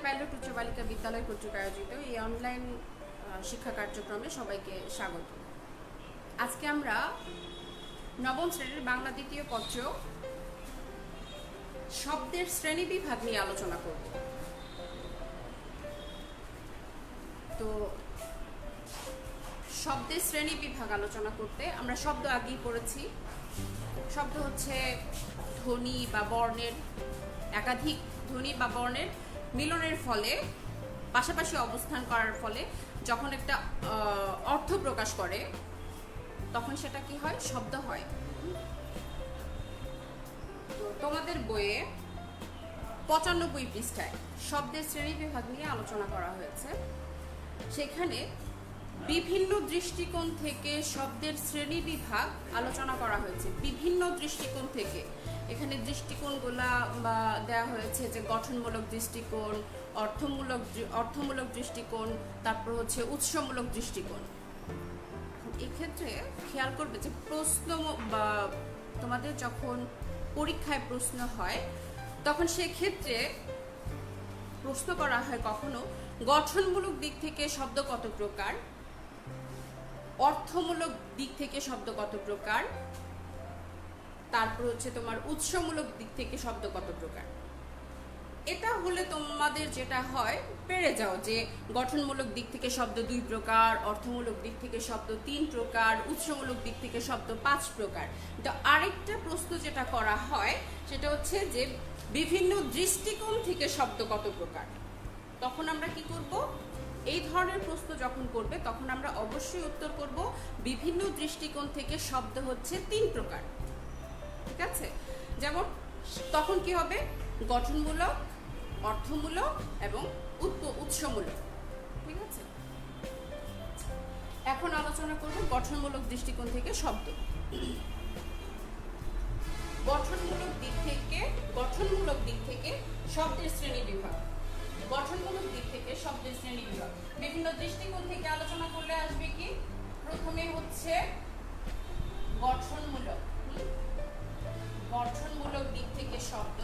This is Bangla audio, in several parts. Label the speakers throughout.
Speaker 1: পাইলট উচ্চ বালিকা বিদ্যালয় কর্তৃক আয়োজিত এই অনলাইন শিক্ষা কার্যক্রমে সবাইকে স্বাগত। আজকে আমরা নবম শ্রেণীর বাংলা দ্বিতীয় পত্র শব্দের শ্রেণী বিভাগ নিয়ে আলোচনা করব। তো শব্দের শ্রেণী বিভাগ আলোচনা করতে আমরা শব্দ আগেই পড়েছি। শব্দ হচ্ছে ধ্বনি বা বর্ণের, একাধিক ধ্বনি বা বর্ণের মিলনের ফলে, পাশাপাশি অবস্থান করার ফলে যখন একটা অর্থ প্রকাশ করে তখন সেটা কি হয়? শব্দ হয়। তো তোমাদের বইয়ে 95 পৃষ্ঠায় শব্দের শ্রেণী বিভাগ নিয়ে আলোচনা করা হয়েছে। সেখানে বিভিন্ন দৃষ্টিকোণ থেকে শব্দের শ্রেণী বিভাগ আলোচনা করা হয়েছে। বিভিন্ন দৃষ্টিকোণ থেকে এখানে দৃষ্টিকোণগুলা দেওয়া হয়েছে যে গঠনমূলক দৃষ্টিকোণ, অর্থমূলক দৃষ্টিকোণ, তারপর হচ্ছে উৎসমূলক দৃষ্টিকোণ। এক্ষেত্রে খেয়াল করবে যে প্রশ্ন বা তোমাদের যখন পরীক্ষায় প্রশ্ন হয় তখন সেক্ষেত্রে প্রশ্ন করা হয় কখনো গঠনমূলক দিক থেকে শব্দ কত প্রকার, অর্থমূলক দিক থেকে শব্দ কত প্রকার, তারপর হচ্ছে তোমার উৎসমূলক দিক থেকে শব্দ কত প্রকার। এটা হলে তোমাদের যেটা হয়, পেরে যাও যে গঠনমূলক দিক থেকে শব্দ 2 প্রকার, অর্থমূলক দিক থেকে শব্দ 3 প্রকার, উৎসমূলক দিক থেকে শব্দ 5 প্রকার। তো আরেকটা প্রশ্ন যেটা করা হয় সেটা হচ্ছে যে বিভিন্ন দৃষ্টিকোণ থেকে শব্দ কত প্রকার। তখন আমরা কি করব? এই ধরনের প্রশ্ন যখন করবে তখন আমরা অবশ্যই উত্তর করব বিভিন্ন দৃষ্টিকোণ থেকে শব্দ হচ্ছে 3 প্রকার। ঠিক আছে? যেমন তখন কি হবে? গঠনমূলক, অর্থমূলক এবং উৎসমূলক। ঠিক আছে? এখন আলোচনা করব গঠনমূলক দৃষ্টিকোণ থেকে শব্দ। গঠনমূলক দিক থেকে শব্দের শ্রেণী বিভাগ। গঠনমূলক দিক থেকে শব্দের শ্রেণী বিভাগ বিভিন্ন দৃষ্টিকোণ থেকে আলোচনা করলে আসবে কি? প্রথমে হচ্ছে গঠনমূলক দিক থেকে শব্দ।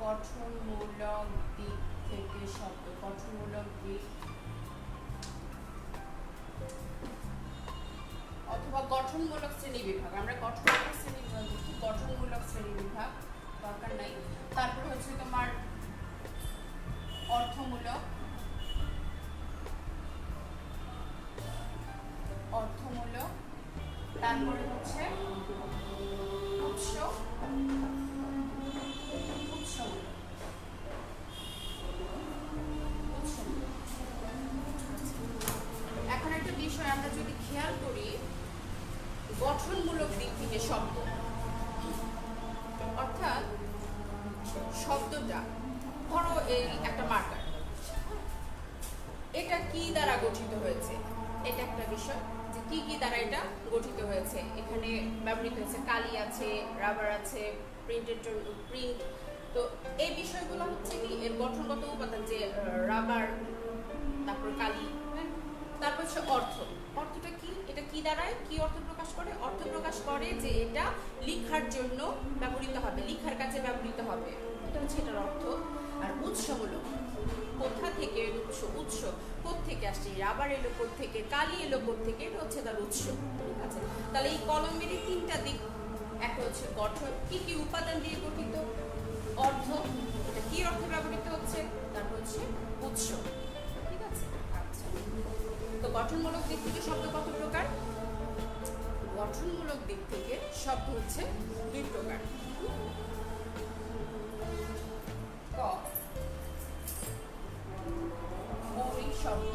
Speaker 1: গঠনমূলক দিক থেকে শব্দ, গঠনমূলক দিক অথবা গঠনমূলক শ্রেণী বিভাগ। আমরা গঠনমূলক শ্রেণী বিভাগ লিখি, গঠনমূলক শ্রেণী বিভাগ দরকার নাই। তারপর হচ্ছে তোমার অর্থমূলক, তারপরে হচ্ছে এখন একটা বিষয় আমরা যদি খেয়াল করি, গঠনমূলক দিক থেকে শব্দ অর্থাৎ শব্দটা, ধরো এই একটা মার্কার, এটা কি দ্বারা গঠিত হয়েছে? এটা একটা বিষয় যে কি দ্বারা এটা গঠিত হয়েছে। এখানে ব্যবহৃত হয়েছে কালি আছে, রাবার আছে, প্রিন্ট। তো এই বিষয়গুলো হচ্ছে কি এর গঠনগত উপাদান, যে রাবার, তারপর কালি, তারপর হচ্ছে অর্থটা কি? এটা কি দ্বারায় কি অর্থ প্রকাশ করে? অর্থ প্রকাশ করে যে এটা লেখার জন্য ব্যবহৃত হবে, লেখার কাজে ব্যবহৃত হবে, এটা হচ্ছে এটার অর্থ। আর উৎসমূলক, কোথা থেকে উৎস কোত্থেকে আসছে? রাবার এলো কোত্থেকে, কালি এলো কোত্থেকে, এটা হচ্ছে তার উৎস। ঠিক আছে? তাহলে এই কলমের 3টা দিক, একটা হচ্ছে গঠন, কি উপাদান দিয়ে গঠিত, অর্থ, এটা কি অর্থে ব্যবহৃত হচ্ছে, তারপর হচ্ছে উৎস। ঠিক আছে? আচ্ছা, তো গঠনমূলক দিক থেকে শব্দ কত প্রকার? গঠনমূলক দিক থেকে শব্দ হচ্ছে 2 প্রকার। ক, মৌলিক শব্দ,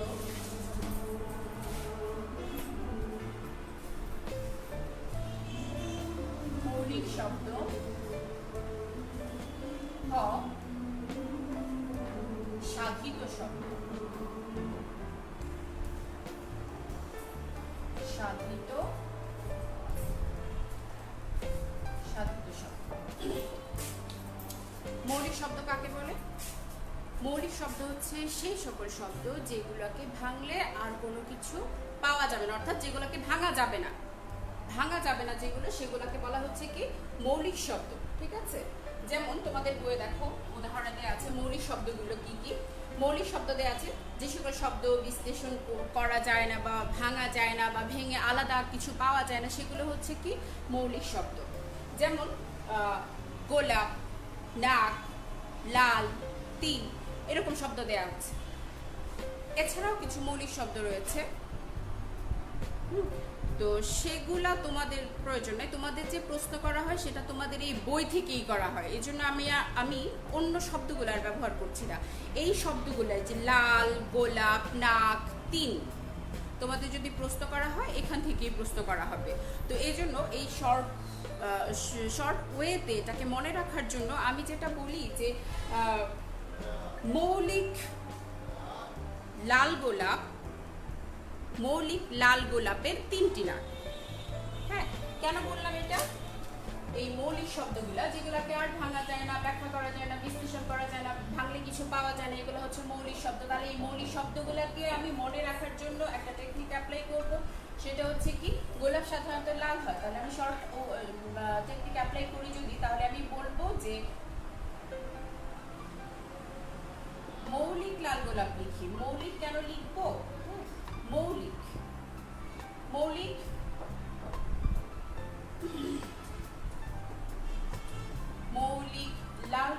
Speaker 1: খ, সাধিত শব্দ। সাধিত শব্দ। হচ্ছে সেই সকল শব্দ যেগুলোকে ভাঙলে আর কোনো কিছু পাওয়া যাবে না, অর্থাৎ যেগুলোকে ভাঙা যাবে না, যেগুলো সেগুলোকে বলা হচ্ছে কি মৌলিক শব্দ। ঠিক আছে, যেমন তোমাদের বইয়ে দেখো উদাহরণে দেওয়া আছে মৌলিক শব্দগুলো কি কি। মৌলিক শব্দ দেওয়া আছে যে সকল শব্দ বিশ্লেষণ করা যায় না বা ভাঙা যায় না বা ভেঙে আলাদা কিছু পাওয়া যায় না, সেগুলো হচ্ছে কি মৌলিক শব্দ। যেমন গোলাপ, নাক, লাল, তিন, এরকম শব্দ দেওয়া আছে। এছাড়াও কিছু মৌলিক শব্দ রয়েছে, তো সেগুলা তোমাদের প্রয়োজন নেই, তোমাদের যে প্রশ্ন করা হয় সেটা তোমাদের এই বই থেকেই করা হয়। এই জন্য আমি অন্য শব্দগুলার ব্যবহার করছি না। এই শব্দগুলো যে লাল, গোলাপ, নাক, তিন, তোমাদের যদি প্রশ্ন করা হয় এখান থেকেই প্রশ্ন করা হবে। তো এই জন্য এই শর্ট ওয়েতে এটাকে মনে রাখার জন্য আমি যেটা বলি যে মৌলিক লাল গোলাপের তিনটি নাক। হ্যাঁ, কেন বললাম এটা? এই মৌলিক শব্দগুলা যেগুলোকে আর ভাঙা যায় না, ব্যাখ্যা করা যায় না, বিশ্লেষণ করা যায় না, ভাঙলে কিছু পাওয়া যায় না, এগুলো হচ্ছে মৌলিক শব্দ। তাহলে এই মৌলিক শব্দগুলোকে আমি মনে রাখার জন্য একটা টেকনিক অ্যাপ্লাই করব, সেটা হচ্ছে কি গোলাপ সাধারণত লাল হয়, তাহলে আমি শর্ট টেকনিক অ্যাপ্লাই করি যদি, তাহলে আমি বলবো যে মৌলিক লাল গোলাপ লিখি। মৌলিক কেন লিখবো? মৌলিক লাল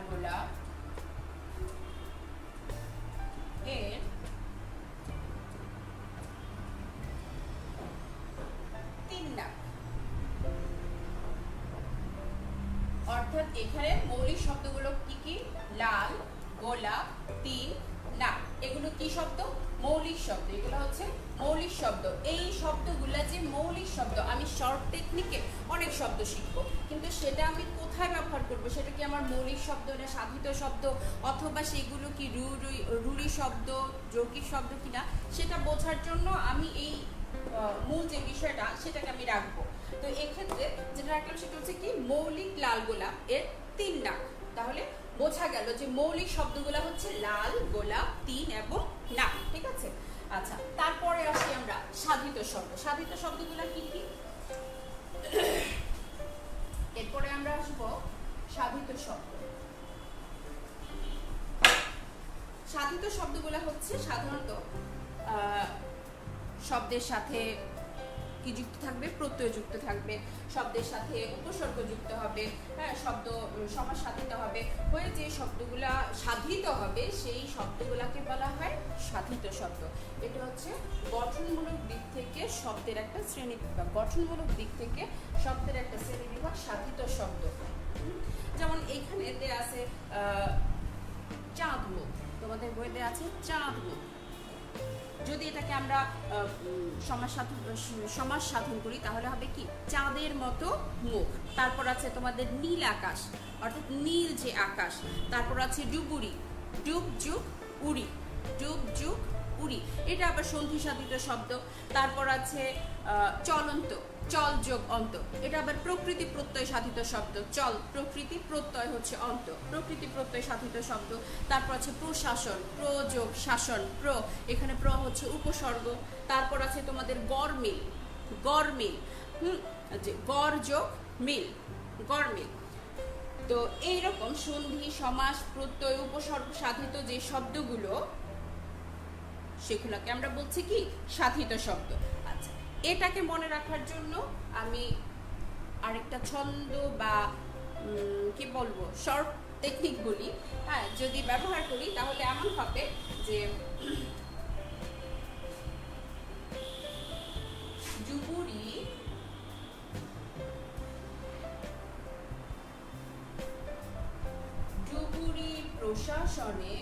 Speaker 1: গোলাপ, এর তিন নাক। অর্থাৎ এখানে মৌলিক শব্দগুলো কি কি? লাল, গোলাপ, তিন, নাক। এগুলো কি শব্দ? মৌলিক শব্দ। এগুলো হচ্ছে মৌলিক শব্দ। এই শব্দগুলো যে মৌলিক শব্দ, আমি শর্ট টেকনিকে অনেক শব্দ শিখবো, কিন্তু সেটা আমি কোথায় ব্যবহার করব? সেটা কি আমার মৌলিক শব্দ না সাধিত শব্দ, অথবা সেগুলো কি রুড়ি শব্দ, যৌগিক শব্দ কিনা, সেটা বোঝার জন্য আমি এই মূল যে বিষয়টা সেটাকে আমি রাখবো। তো এক্ষেত্রে যেটা রাখলাম সেটা হচ্ছে কি মৌলিক লাল গোলাপ এর তিন নাক। তাহলে বোঝা গেল যে মৌলিক শব্দগুলো হচ্ছে লাল, গোলাপ, তিন এবং নাক। ঠিক আছে, আচ্ছা, তারপরে আসি আমরা সাধিত শব্দ। সাধিত শব্দগুলো কি কি? এরপরে আমরা আসবো সাধিত শব্দ। সাধিত শব্দগুলো হচ্ছে সাধারণত শব্দের সাথে কি যুক্ত থাকবে? প্রত্যয় যুক্ত থাকবে, শব্দের সাথে উপসর্গ যুক্ত হবে, হ্যাঁ, শব্দ সমাস সাধিত হবে, হয়ে যে শব্দগুলা সাধিত হবে সেই শব্দগুলাকে বলা হয় সাধিত শব্দ। এটা হচ্ছে গঠনমূলক দিক থেকে শব্দের একটা শ্রেণীবিভাগ। সাধিত শব্দ। যেমন এইখানে দেয়া আছে চাঁদ মুখ, তোমাদের বইয়ে দেয়া আছে চাঁদ মুখ। যদি এটাকে আমরা সমাস সাধন করি তাহলে হবে কি চাঁদের মতো মুখ। তারপর আছে তোমাদের নীল আকাশ, অর্থাৎ নীল যে আকাশ। তারপর আছে ডুবুরি, ডুব যুগ উড়ি, এটা আবার সন্ধি সাধিত শব্দ। তারপর আছে চলন্ত, চল যোগ অন্ত, এটা আবার প্রকৃতি প্রত্যয় সাধিত শব্দ। চল প্রকৃতি, প্রত্যয় হচ্ছে অন্ত, প্রকৃতি প্রত্যয় সাধিত শব্দ। তারপর আছে প্রশাসন, প্রযোগ শাসন, এখানে হচ্ছে উপসর্গ। তারপর আছে তোমাদের গরমিল, গড় যোগ মিল, গরমিল। তো এইরকম সন্ধি, সমাস, প্রত্যয়, উপসর্গ সাধিত যে শব্দগুলো সেগুলোকে আমরা বলছি কি সাধিত শব্দ। আচ্ছা, এটাকে মনে রাখার জন্য আমি আরেকটা ছন্দ বা কি বলবো শর্ট টেকনিক বলি, হ্যাঁ, যদি ব্যবহার করি তাহলে এমন হবে যে ডুবুরি প্রশাসনে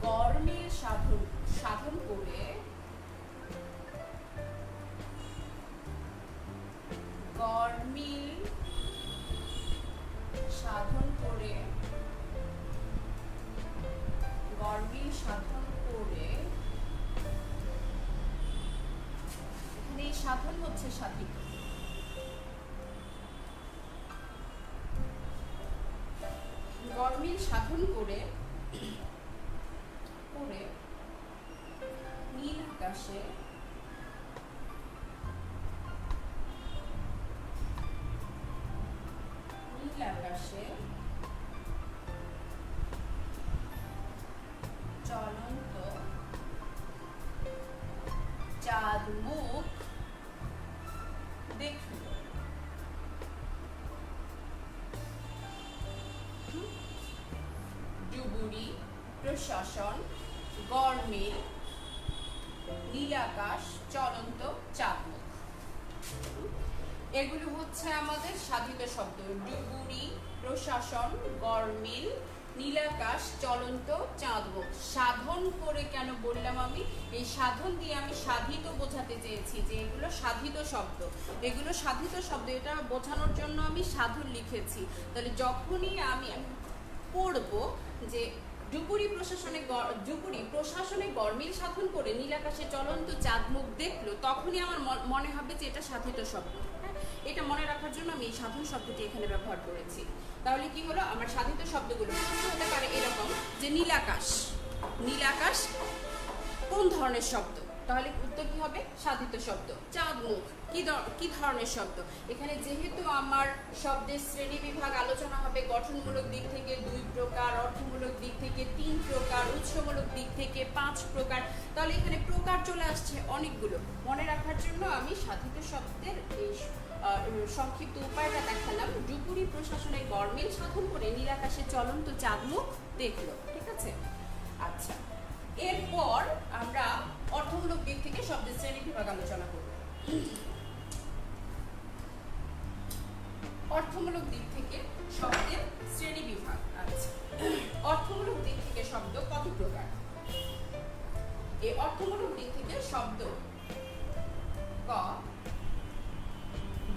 Speaker 1: গরমিল সাধন করে সাধন হচ্ছে সাধিত। গরমিল সাধন করে নীল আকাশে চলন্ত চাঁদ মুখ দেখল। ডুবুরি প্রশাসন গরমিল নীলাকাশ চলন্ত চাঁদ মুখ, এগুলো হচ্ছে আমাদের সাধিত শব্দ। ডুবুরি প্রশাসন গরমিল নীলাকাশ চলন্ত চাঁদ মুখ। সাধন করে কেন বললাম আমি? এই সাধন দিয়ে আমি সাধিত বোঝাতে চেয়েছি যে এগুলো সাধিত শব্দ, এগুলো সাধিত শব্দ, এটা বোঝানোর জন্য আমি সাধন লিখেছি। তাহলে যখনই আমি পড়বো যে ডুবুরি প্রশাসনে গরমিল সাধন করে নীলাকাশে চলন্ত চাঁদ মুখ দেখলো, তখনই আমার মনে হবে যে এটা সাধিত শব্দ। হ্যাঁ, এটা মনে রাখার জন্য আমি এই সাধন শব্দটি এখানে ব্যবহার করেছি। তাহলে কি হলো, আমার সাধিত শব্দগুলো হতে পারে এরকম যে নীলাকাশ। নীলাকাশ কোন ধরনের শব্দ? তাহলে উত্তর কি হবে? সাধিত শব্দ। চাঁদ মুখ কি ধরনের শব্দ? এখানে যেহেতু আমার শব্দের শ্রেণী বিভাগ আলোচনা হবে, গঠনমূলক দিক থেকে 2 প্রকার, অর্থমূলক দিক থেকে 3 প্রকার, উৎসমূলক দিক থেকে 5 প্রকার, তাহলে এখানে প্রকার চলে আসছে অনেকগুলো। মনে রাখার জন্য আমি সাধিত শব্দের এই সংক্ষিপ্ত উপায়টা দেখালাম। ডুবুরি প্রশাসনে গরমিল সাধন করে নীলাকাশে চলন্ত চাঁদ মুখ দেখলো। ঠিক আছে, আচ্ছা। এরপর আমরা অর্থমূলক দিক থেকে শব্দের শ্রেণী বিভাগ আলোচনা করব। অর্থমূলক দিক থেকে শব্দের শ্রেণী বিভাগ। আচ্ছা, অর্থমূলক দিক থেকে শব্দ কত প্রকার? এই অর্থমূলক দিক থেকে শব্দ ক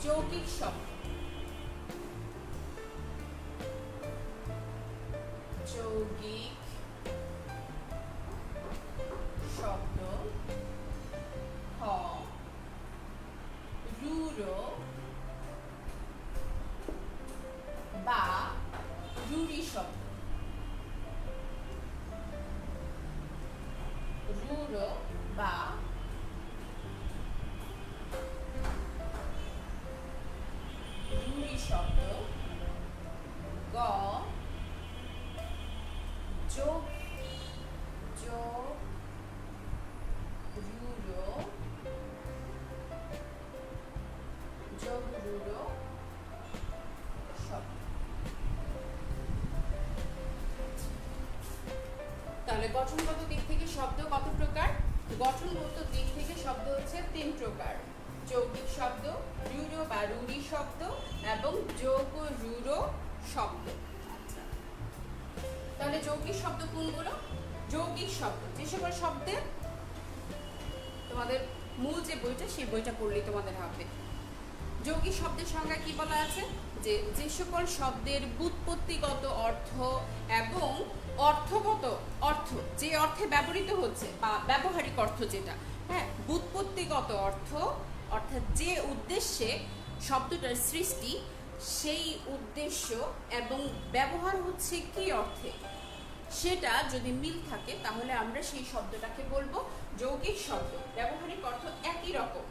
Speaker 1: যৌগিক শব্দ, যৌগিক শব্দ, খ রূঢ় বা রূঢ়ি শব্দ, রূঢ় বা রূঢ়ি শব্দ, গ যোগ তাহলে গঠনগত দিক থেকে শব্দ কত প্রকার? গঠনগত দিক থেকে শব্দ হচ্ছে 3 প্রকার। যৌগিক শব্দ, রূঢ় বা রূঢ়ি শব্দ এবং যোগ রূঢ় শব্দ। আচ্ছা, তাহলে যৌগিক শব্দ কোনগুলো? যৌগিক শব্দ যে সকল শব্দের তোমাদের মূল যে বইটা, সেই বইটা পড়লেই তোমাদের হবে। যৌগিক শব্দের সংজ্ঞা কি বলা আছে? যে সকল শব্দের ব্যুৎপত্তিগত অর্থ এবং অর্থগত অর্থ, যে অর্থে ব্যবহৃত হচ্ছে বা ব্যবহারিক অর্থ যেটা, হ্যাঁ, ব্যুৎপত্তিগত অর্থ অর্থাৎ যে উদ্দেশ্যে শব্দটার সৃষ্টি, সেই উদ্দেশ্য এবং ব্যবহার হচ্ছে কি অর্থে, সেটা যদি মিল থাকে তাহলে আমরা সেই শব্দটাকে বলবো যৌগিক শব্দ। ব্যবহারিক অর্থ একই রকম,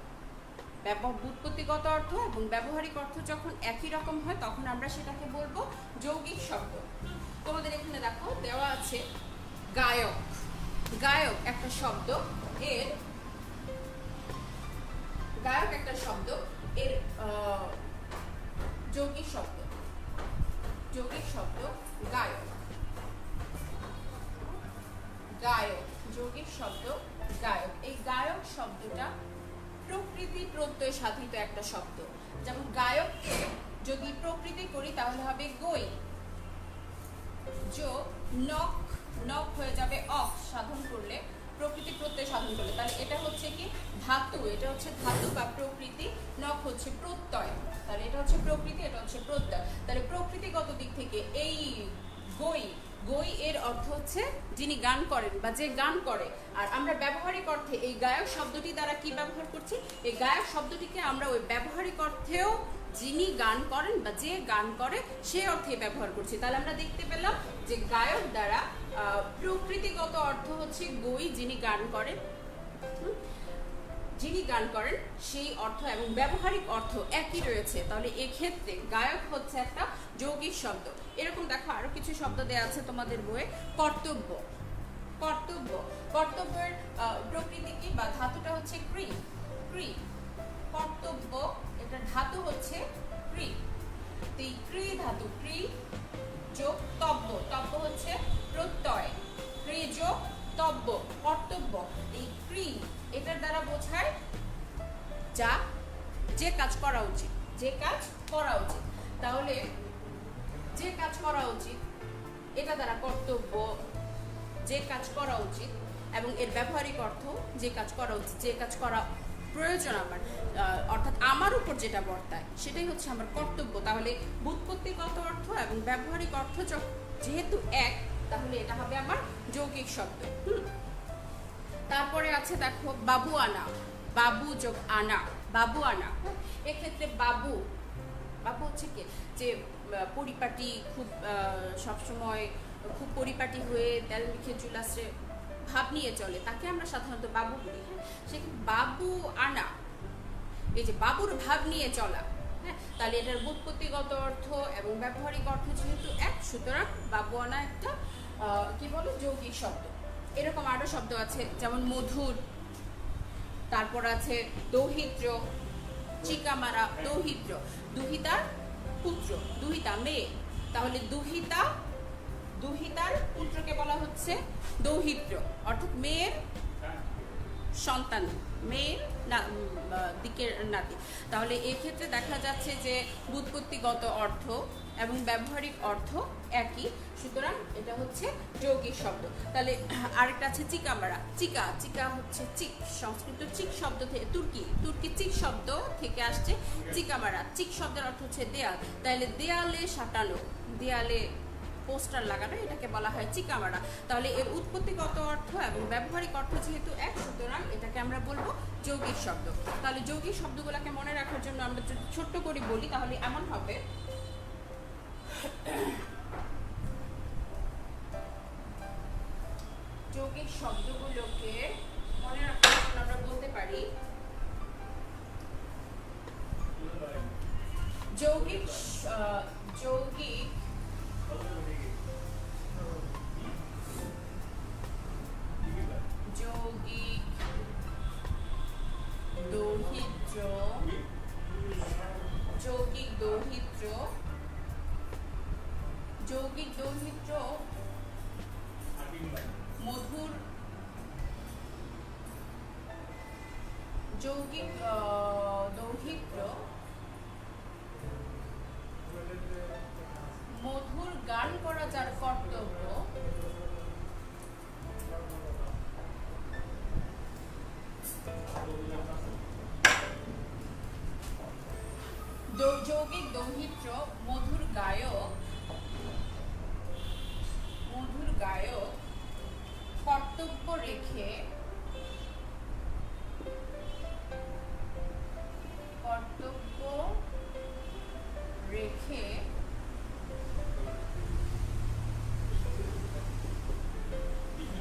Speaker 1: ব্যুৎপত্তিগত অর্থ এবং ব্যবহারিক অর্থ যখন একই রকম হয় তখন আমরা সেটাকে বলবো যৌগিক শব্দ। তোমাদের এখানে দেখো দেওয়া আছে গায়ক। গায়ক একটা শব্দ, এর গায়ক একটা শব্দ, এর যৌগিক শব্দ, যৌগিক শব্দ গায়ক। গায়ক যৌগিক শব্দ গায়ক। এই গায়ক শব্দটা প্রকৃতি প্রত্যয় সাধিত একটা শব্দ। যেমন গায়ককে যদি প্রকৃতি করি তাহলে হবে গই, যোগ নক, নক হয়ে যাবে অক সাধন করলে, প্রকৃতি প্রত্যয় সাধন করলে। তাহলে এটা হচ্ছে কি ধাতু, এটা হচ্ছে ধাতু বা প্রকৃতি, নক হচ্ছে প্রত্যয়, তাহলে এটা হচ্ছে প্রকৃতি, এটা হচ্ছে প্রত্যয়। তাহলে প্রকৃতিগত দিক থেকে এই গই গই এর অর্থ হচ্ছে যিনি গান করেন বা যে গান করে। আর আমরা ব্যবহারিক অর্থে এই গায়ক শব্দটি দ্বারা কি ব্যবহার করছি, এই গায়ক শব্দটিকে আমরা ওই ব্যবহারিক অর্থেও যিনি গান করেন বা যে গান করে সে অর্থে ব্যবহার করছি। তাহলে আমরা দেখতে পেলাম যে গায়ক দ্বারা প্রকৃতিগত অর্থ হচ্ছে গই, যিনি গান করেন, যিনি গান করেন সেই অর্থ এবং ব্যবহারিক অর্থ একই রয়েছে। তাহলে এক্ষেত্রে গায়ক হচ্ছে একটা যৌগিক শব্দ। এরকম দেখো আরো কিছু শব্দ দেওয়া আছে তোমাদের বইয়ে। কর্তব্য, কর্তব্য, কর্তব্যের প্রকৃতি কি বা ধাতুটা হচ্ছে ক্রি, ক্রি। কর্তব্য এটা ধাতু হচ্ছে ক্রি। এই ক্রি ধাতু, ক্রি যোগ তব্য, তব্য হচ্ছে প্রত্যয়, ক্রি যোগ তব্য, কর্তব্য। এই ক্রি এটার দ্বারা বোঝায় যা, যে কাজ করা উচিত, যে কাজ করা উচিত। তাহলে যে কাজ করা উচিত এটা দ্বারা কর্তব্য, যে কাজ করা উচিত, এবং এর ব্যবহারিক অর্থ যে কাজ করা উচিত, যে কাজ করা প্রয়োজন আমার, অর্থাৎ আমার উপর যেটা বর্তায় সেটাই হচ্ছে আমার কর্তব্য। তাহলে ব্যুৎপত্তিগত অর্থ এবং ব্যবহারিক অর্থ যেহেতু এক, তাহলে এটা হবে আমার যৌগিক শব্দ। তারপরে আছে দেখো বাবু আনা, বাবু যোগ আনা, বাবু আনা। এক্ষেত্রে বাবু, বাবু হচ্ছে কি যে পরিপাটি, খুব সবসময় খুব পরিপাটি হয়ে তেল মেখে চুলাশ্রে ভাব নিয়ে চলে, তাকে আমরা সাধারণত বাবু বলি। হ্যাঁ, সেক্ষেত্রে বাবু আনা, এই যে বাবুর ভাব নিয়ে চলা। হ্যাঁ, তাহলে এটার ব্যুৎপত্তিগত অর্থ এবং ব্যবহারিক অর্থ যেহেতু এক, সুতরাং বাবু আনা একটা কি বলে যৌগিক শব্দ। এরকম আরো শব্দ আছে যেমন মধুর, তারপর আছে দৌহিত্র, চিকামারা। দৌহিত্র দুহিতার পুত্র, দুহিতা মেয়ে, তাহলে দুহিতা, দুহিতার পুত্রকে বলা হচ্ছে দৌহিত্র, অর্থাৎ মেয়ের সন্তান, মেয়ের দিকের নাতি। তাহলে এক্ষেত্রে দেখা যাচ্ছে যে ব্যুৎপত্তিগত অর্থ এবং ব্যবহারিক অর্থ একই, সুতরাং এটা হচ্ছে যৌগিক শব্দ। তাহলে আরেকটা আছে চিকামারা, চিকা, চিকা হচ্ছে চিক, সংস্কৃত চিক শব্দ থেকে, তুর্কি, তুর্কি চিক শব্দ থেকে আসছে চিকামারা। চিক শব্দের অর্থ হচ্ছে দেয়াল, তাহলে দেয়ালে সাঁটানো, দেয়ালে পোস্টার লাগানো, এটাকে বলা হয় চিকামারা। তাহলে এর উৎপত্তিগত অর্থ এবং ব্যবহারিক অর্থ যেহেতু এক, সুতরাং এটাকে আমরা বলবো যৌগিক শব্দ। তাহলে যৌগিক শব্দগুলোকে মনে রাখার জন্য আমরা যদি ছোট্ট করে বলি তাহলে এমন হবে, যৌগিক শব্দগুলোকে মনে রাখার জন্য আমরা বলতে পারি যৌগিক, যৌগিক যৌগিক দৌহিত্র, যৌগিক দৌহিত্র, যৌগিক দৌহিত্র মধুর, যৌগিক দৌহিত্র মধুর গান করা যার কর্তব্য, যৌগিক দৌহিত্র মধুর গায়ক, মধুর গায়ক কর্তব্য রেখে, কর্তব্য রেখে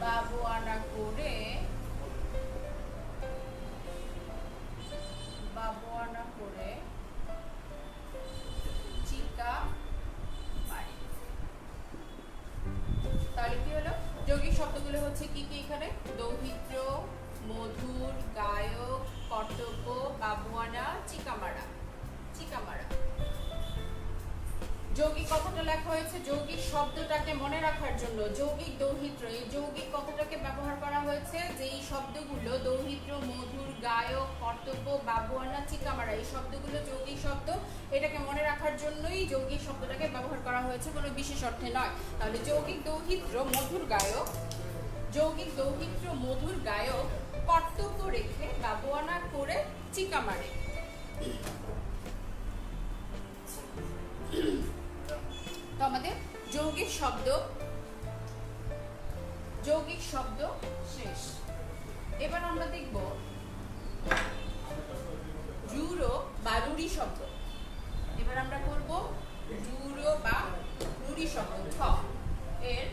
Speaker 1: বাবু আনা করে, বাবু আনা করে চিকা মারে। তাহলে কি হলো, যৌগিক শব্দগুলো হচ্ছে কি কি এখানে, দৌহিত্র, মধুর, গায়ক, কর্তব্য, বাবুয়ানা, চিকামারা, চিকামারা। যৌগিক কথাটা লেখা হয়েছে যৌগিক শব্দটাকে মনে রাখার জন্য। যৌগিক দৌহিত্র, এই যৌগিক কথাটাকে ব্যবহার করা হয়েছে যে এই শব্দগুলো দৌহিত্র, মধুর, গায়ক, কর্তব্য, বাবুয়ানা, চিকামারা, এই শব্দগুলো যৌগিক শব্দ। এটাকে মনে রাখার জন্যই যৌগিক শব্দটাকে ব্যবহার করা হয়েছে, কোনো বিশেষ অর্থে নয়। তাহলে যৌগিক দৌহিত্র মধুর গায়ক, যৌগিক দৌহিত্র মধুর গায়ক কর্তব্য রেখে বাবুয়ানা করে চিকামারে। তো আমাদের যৌগিক শব্দ যৌগিক শব্দ শেষ। এবার আমরা দেখব রুড়ো বা রুড়ি শব্দ। এবার আমরা করব রুড়ো বা রুড়ি শব্দ। ঠ এর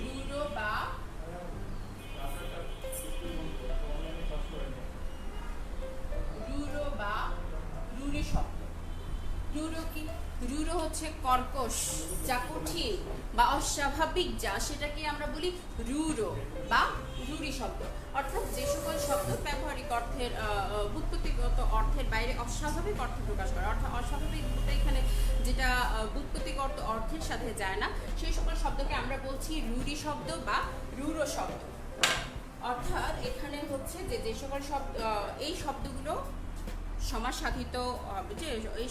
Speaker 1: রুড়ো বা রুড়ো বা রুড়ি শব্দ। রুড়ো কি? রুড়ো হচ্ছে কর্কশ, যা কঠিন বা অস্বাভাবিক, যা সেটাকে আমরা বলি রুড়ো বা রুড়ি শব্দ। অর্থাৎ যে সকল শব্দ ব্যবহারিক অর্থের ব্যুৎপত্তিগত অর্থের বাইরে অস্বাভাবিক অর্থ প্রকাশ করে, অর্থাৎ অস্বাভাবিক বলতে এখানে যেটা ব্যুৎপত্তিগত অর্থের সাথে যায় না, সেই সকল শব্দকে আমরা বলছি রুড়ি শব্দ বা রুড়ো শব্দ। অর্থাৎ এখানে হচ্ছে যে যে সকল শব্দ এই শব্দগুলো সমাস সাধিত হবে, যে এই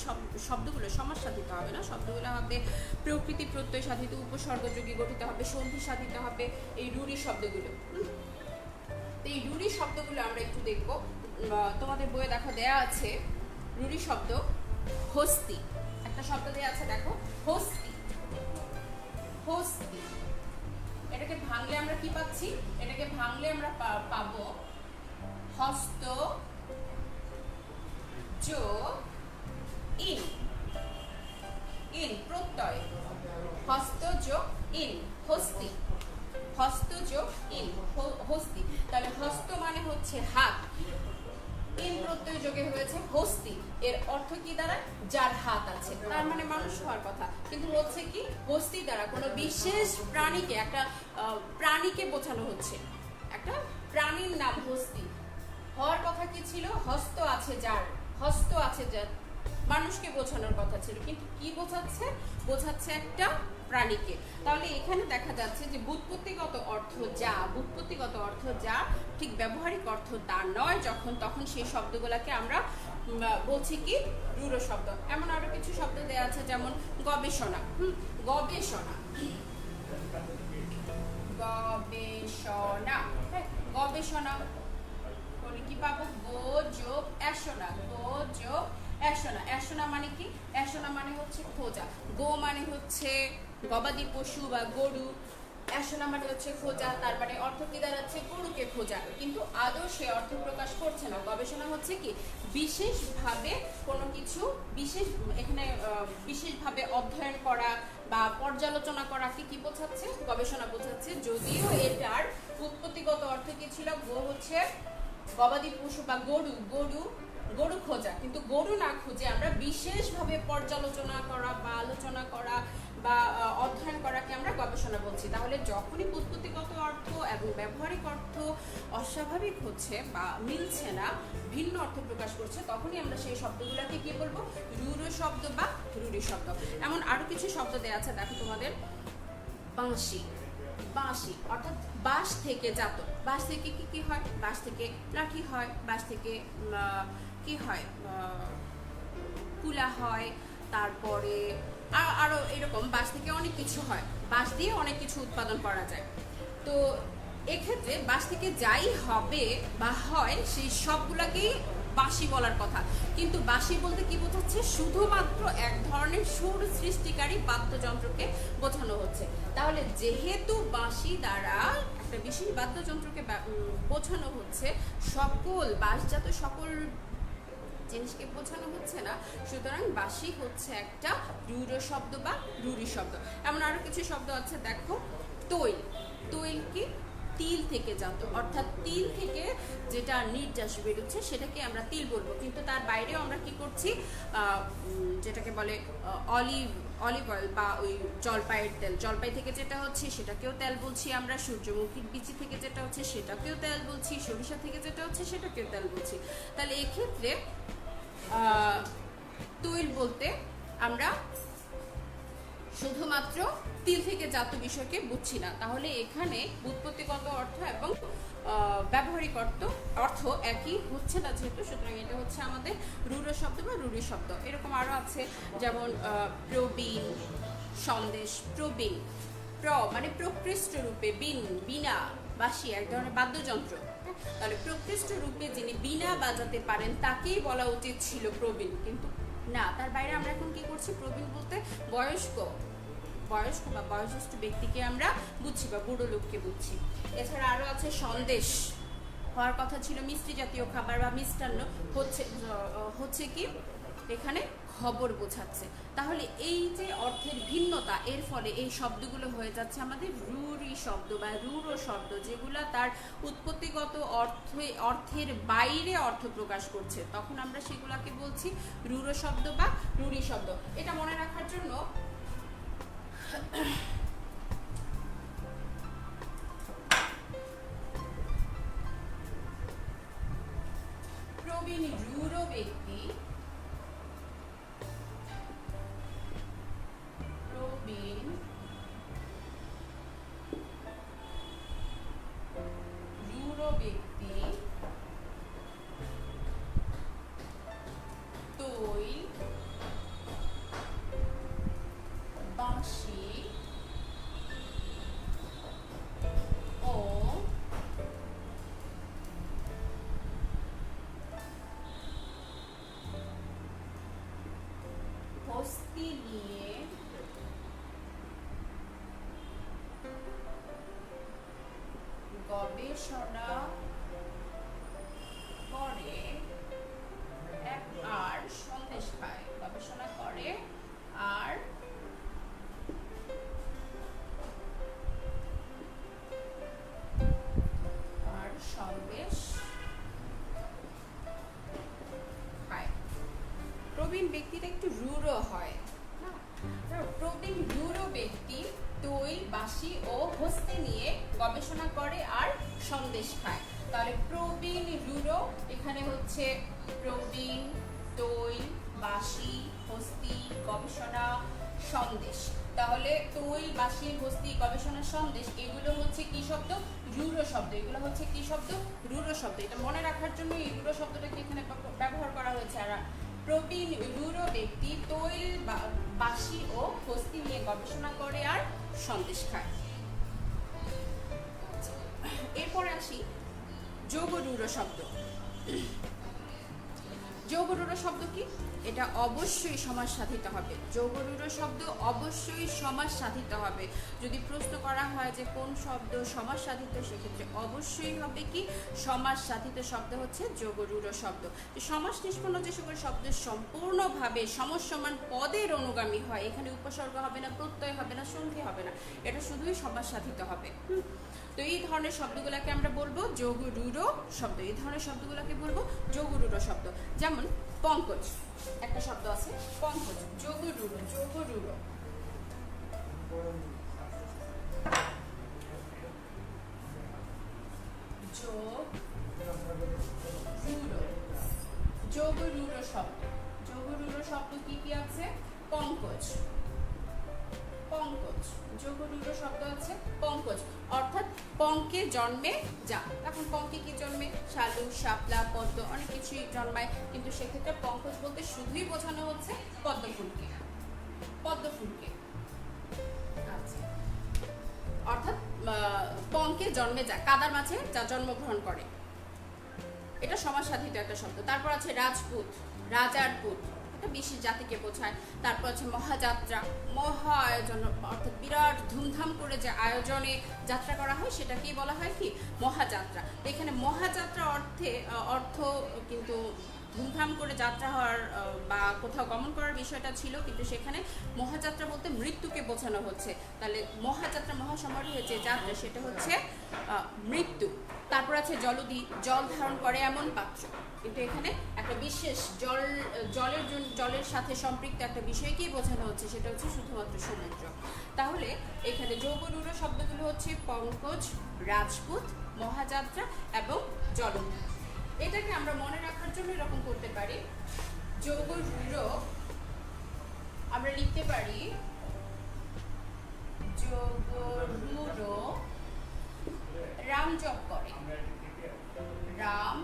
Speaker 1: শব্দগুলো সমাস সাধিত হবে না, শব্দগুলো হবে প্রকৃতি প্রত্যয় সাধিত, উপসর্গযোগী গঠিত হবে, সন্ধি সাধিত হবে এই রুড়ি শব্দগুলো। তো এই রুড়ি শব্দগুলো আমরা একটু দেখব। তোমাদের বইয়ে দেয়া আছে রুড়ি শব্দ হস্তি। একটা শব্দ দেয়া আছে, দেখো, হস্তি। হস্তি এটাকে ভাঙলে আমরা কি পাচ্ছি? এটাকে ভাঙলে আমরা পাবো হস্ত যোগ ইন, ইন প্রত্যয়, হস্ত যোগ ইন, হস্তি। হস্ত যোগ ইন, হস্তি। তাহলে হস্ত মানে হচ্ছে হাত, ইন প্রত্যয় যোগে হয়েছে হস্তি। এর অর্থ কি দ্বারা? যার হাত আছে, তার মানে মানুষ হওয়ার কথা, কিন্তু হচ্ছে কি হস্তি দ্বারা কোনো বিশেষ প্রাণীকে, একটা প্রাণীকে বোঝানো হচ্ছে। একটা প্রাণীর নাম হস্তি। হওয়ার কথা কি ছিল? হস্ত আছে যার, হস্ত আছে যার, মানুষকে বোঝানোর কথা ছিল, কিন্তু কি বোঝাচ্ছে? বোঝাচ্ছে একটা প্রাণীকে। তাহলে এখানে দেখা যাচ্ছে যে ব্যুৎপত্তিগত অর্থ যা, ব্যুৎপত্তিগত অর্থ যা, ঠিক ব্যবহারিক অর্থ তা নয় যখন, তখন সেই শব্দগুলোকে আমরা বলছি কি রুড়ো শব্দ। এমন আরো কিছু শব্দ দেয়া আছে, যেমন গবেষণা। গবেষণা, গবেষণা, গবেষণা কি পাবো? গো যোগ এসনা, গো যোগ এসনা। এসনা মানে কি? এসনা মানে হচ্ছে খোঁজা। গো মানে হচ্ছে গবাদি পশু বা গরু, এসনা মানে হচ্ছে খোঁজা, তার মানে অর্থ কি দাঁড়াচ্ছে? গরুকে খোঁজা, কিন্তু আদৌ সে অর্থ প্রকাশ করছে না। গবেষণা হচ্ছে কি বিশেষভাবে কোনো কিছু বিশেষ, এখানে বিশেষভাবে অধ্যয়ন করা বা পর্যালোচনা করাকে কি বোঝাচ্ছে? গবেষণা বোঝাচ্ছে। যদিও এটার উৎপত্তিগত অর্থ কি ছিল? গো হচ্ছে গবাদি পশু বা গরু, গরু গরু খোঁজা, কিন্তু গরু না খুঁজে আমরা বিশেষভাবে পর্যালোচনা করা বা আলোচনা করা বা অধ্যয়ন করাকে আমরা গবেষণা বলছি। তাহলে যখনই ব্যুৎপত্তিগত অর্থ এবং ব্যবহারিক অর্থ অস্বাভাবিক হচ্ছে বা মিলছে না, ভিন্ন অর্থ প্রকাশ করছে, তখনই আমরা সেই শব্দগুলোকে কি বলবো? রুড়ো শব্দ বা রুড়ি শব্দ। এমন আরো কিছু শব্দ দেয়া আছে, দেখো তোমাদের। বাঁশি, বাঁশি অর্থাৎ বাঁশ থেকে জাত। বাঁশ থেকে কি কি হয়? বাঁশ থেকে লাঠি হয়, বাঁশ থেকে কি হয়? কুলা হয়, তারপরে আরো এরকম বাঁশ থেকে অনেক কিছু হয়, বাঁশ দিয়ে অনেক কিছু উৎপাদন করা যায়। তো এক্ষেত্রে বাঁশ থেকে যাই হবে বা হয় সেই সবগুলাকেই বাঁশি বলার কথা, কিন্তু বাঁশি বলতে কি বোঝাচ্ছে? শুধুমাত্র এক ধরনের সুর সৃষ্টিকারী বাদ্যযন্ত্রকে বোঝানো হচ্ছে। তাহলে যেহেতু বাঁশি দ্বারা একটা বিশেষ বাদ্যযন্ত্রকে বোঝানো হচ্ছে, সকল বাঁশজাত সকল জিনিসকে বোঝানো হচ্ছে না, সুতরাং বাঁশি হচ্ছে একটা রুড়ো শব্দ বা রুড়ি শব্দ। এমন আরো কিছু শব্দ আছে, দেখো। তৈল, তৈল কি? তিল থেকে জাত, অর্থাৎ তিল থেকে যেটা নির্যাস বেরোচ্ছে সেটাকে আমরা তিল বলবো, কিন্তু তার বাইরেও আমরা কি করছি? যেটাকে বলে অলিভ অয়েল বা ওই জলপাইয়ের তেল, জলপাই থেকে যেটা হচ্ছে সেটাকেও তেল বলছি আমরা, সূর্যমুখীর বীজ থেকে যেটা হচ্ছে সেটাকেও তেল বলছি, সরিষা থেকে যেটা হচ্ছে সেটাকেও তেল বলছি। তাহলে এক্ষেত্রে তৈল বলতে আমরা শুধুমাত্র তিল থেকে জাত বিষয়কে বুঝছি না। তাহলে এখানে ব্যুৎপত্তিগত অর্থ এবং ব্যবহারিক অর্থ একই হচ্ছে না যেহেতু, সুতরাং এটা হচ্ছে আমাদের রুড়ো শব্দ বা রুড়ি শব্দ। এরকম আরো আছে, যেমন প্রবীণ, সন্দেশ। প্রবীণ, প্র মানে প্রকৃষ্ট রূপে, বিন বিনা, বাঁশি এক ধরনের বাদ্যযন্ত্র। তাহলে প্রকৃষ্ট রূপে যিনি বিনা বাজাতে পারেন তাকেই বলা উচিত ছিল প্রবীণ, কিন্তু না, তার বাইরে আমরা এখন কি করছি, প্রবীণ বলতে বয়স্ক বয়স্ক বা বয়োজ্যেষ্ঠ ব্যক্তিকে আমরা বুঝছি বা বুড়ো লোককে বুঝছি। এছাড়া আরো আছে সন্দেশ, হওয়ার কথা ছিল মিষ্টি জাতীয় খাবার বা মিষ্টান্ন, হচ্ছে কি এখানে খবর বোঝাচ্ছে। তাহলে এই যে অর্থের ভিন্নতা, এর ফলে এই শব্দগুলো হয়ে যাচ্ছে আমাদের রুরি শব্দ বা রুড়ো শব্দ, যেগুলা তার উৎপত্তিগত অর্থের বাইরে অর্থ প্রকাশ করছে, তখন আমরা সেগুলাকে বলছি রুড়ো শব্দ বা রুরি শব্দ। এটা মনে রাখার জন্য প্রবীণ রূঢ় ব্যক্তি, প্রবীণ রূঢ় ব্যক্তি তৈল, বাঁশি ও হস্তি নিয়ে গবেষণা করে আর সন্দেশ খায়, গবেষণা করে আর সন্দেশ খায়। প্রবীণ ব্যক্তিটা একটু রূঢ় হয়, প্রবীণ রূঢ় ব্যক্তি তৈল, বাঁশি ও হস্তি নিয়ে গবেষণা করে আর সন্দেশ খায়। তাহলে প্রবীণ রূঢ়, এখানে হচ্ছে প্রবীণ, তৈল, বাঁশি, হস্তি, গবেষণা, সন্দেশ। তাহলে তৈল, বাঁশি, হস্তি, গবেষণা, সন্দেশ, এগুলো হচ্ছে কি শব্দ, রূঢ় শব্দ। এগুলো হচ্ছে কি শব্দ, রূঢ় শব্দ। এটা মনে রাখার জন্য এই রূঢ় শব্দটাকে এখানে ব্যবহার করা হয়েছে। আর প্রবীণ রূঢ় ব্যক্তি তৈল, বাঁশি ও হস্তি নিয়ে গবেষণা করে আর সন্দেশ খায়। এরপরে আসি যোগরূঢ় শব্দ। যোগরূঢ় শব্দ কি? এটা অবশ্যই সমাস সাধিত হবে। যোগরূঢ় শব্দ অবশ্যই সমাস সাধিত হবে। যদি প্রশ্ন করা হয় যে কোন শব্দ সমাস সাধিত, সেক্ষেত্রে অবশ্যই হবে কি সমাস সাধিত শব্দ হচ্ছে যোগরূঢ় শব্দ। সমাস নিষ্পন্ন যে সকল শব্দ সম্পূর্ণভাবে সমসমান পদের অনুগামী হয়, এখানে উপসর্গ হবে না, প্রত্যয় হবে না, সন্ধি হবে না, এটা শুধুই সমাস সাধিত হবে। তো এই ধরনের শব্দগুলোকে আমরা বলবো যোগরূঢ় শব্দ। এই ধরনের শব্দগুলোকে বলবো যোগরূঢ় শব্দ। যেমন পঙ্কজ, একটা শব্দ আছে পঙ্কজ, যোগরূঢ়, যোগরূঢ়। যোগরূঢ় শব্দ, যোগরূঢ় শব্দ কি কি আছে? পঙ্কজ, পঙ্কজ, যোগরূঢ় শব্দ আছে পঙ্কজ, অর্থাৎ পঙ্কে জন্মে যা। এখন পঙ্কে কি জন্মে? শালুক, শাপলা, পদ্ম, অনেক কিছুই জন্মায়, কিন্তু সেক্ষেত্রে পঙ্কজ বলতে শুধুই বোঝানো হচ্ছে পদ্ম ফুলকে, পদ্ম ফুলকে। আচ্ছা, অর্থাৎ পঙ্কে জন্মে যা, কাদার মাঝে যা জন্মগ্রহণ করে, এটা সমাস সাধিত একটা শব্দ। তারপর আছে রাজপুত, রাজার পুত, বিশেষ জাতিকে বোঝায়। তারপর আছে মহাযাত্রা, মহা আয়োজন, অর্থাৎ বিরাট ধুমধাম করে যে আয়োজনে যাত্রা করা হয় সেটাকেই বলা হয় কি মহাযাত্রা। এখানে মহাযাত্রা অর্থ কিন্তু ধুমধাম করে যাত্রা হওয়ার বা কোথাও গমন করার বিষয়টা ছিল, কিন্তু সেখানে মহাযাত্রা বলতে মৃত্যুকে বোঝানো হচ্ছে। তাহলে মহাযাত্রা, মহাসমারোহে যে যাত্রা, সেটা হচ্ছে মৃত্যু। তারপর আছে জলদি, জল ধারণ করে এমন পাত্র, কিন্তু এখানে একটা বিশেষ জলের সাথে সম্পৃক্ত একটা বিষয়কেই বোঝানো হচ্ছে, সেটা হচ্ছে শুধুমাত্র সমুদ্র। তাহলে এখানে যোগরূঢ় শব্দগুলো হচ্ছে পঙ্কজ, রাজপুত, মহাযাত্রা এবং জলদি। এটাকে আমরা মনে রাখার জন্য এরকম করতে পারি, যোগরূঢ় আমরা লিখতে পারি যোগরূঢ় রাম জপ করে, রাম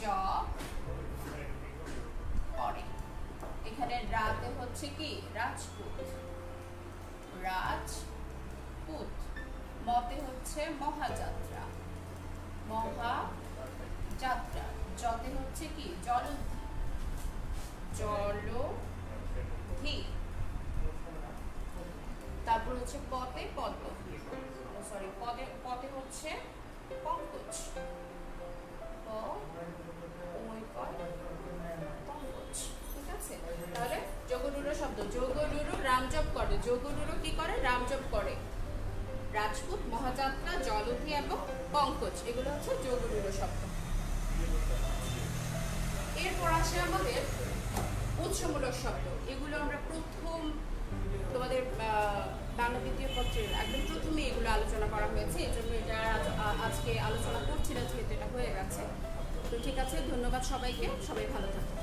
Speaker 1: জপ করে। এখানে রাতে হচ্ছে কি রাজপুত, রাজপুত, মতে হচ্ছে মহাযাত্রা, মহাযাত্রা, জতে হচ্ছে কি জলধি, জলধি। তারপর হচ্ছে পতে পদ্ম, সরি পদে পদে হচ্ছে পঙ্কজ, পঙ্কজ। ঠিক আছে, তাহলে যোগরুরো শব্দ, যোগরুরো রামজপ করে, যোগরুরো কি করে? রামজপ করে। রাজপুত, মহাযাত্রা, জলধি এবং পঙ্কজ, এগুলো হচ্ছে যোগরুরো শব্দ। এরপর আসে আমাদের উৎসমূলক শব্দ। এগুলো আমরা প্রথম তোমাদের বাংলা দ্বিতীয় পত্রের একদম প্রথমে এগুলো আলোচনা করা হয়েছে, এই জন্য এটা আজকে আলোচনা করছি না, যেহেতু এটা হয়ে গেছে। তো ঠিক আছে, ধন্যবাদ সবাইকে, সবাই ভালো থাকো।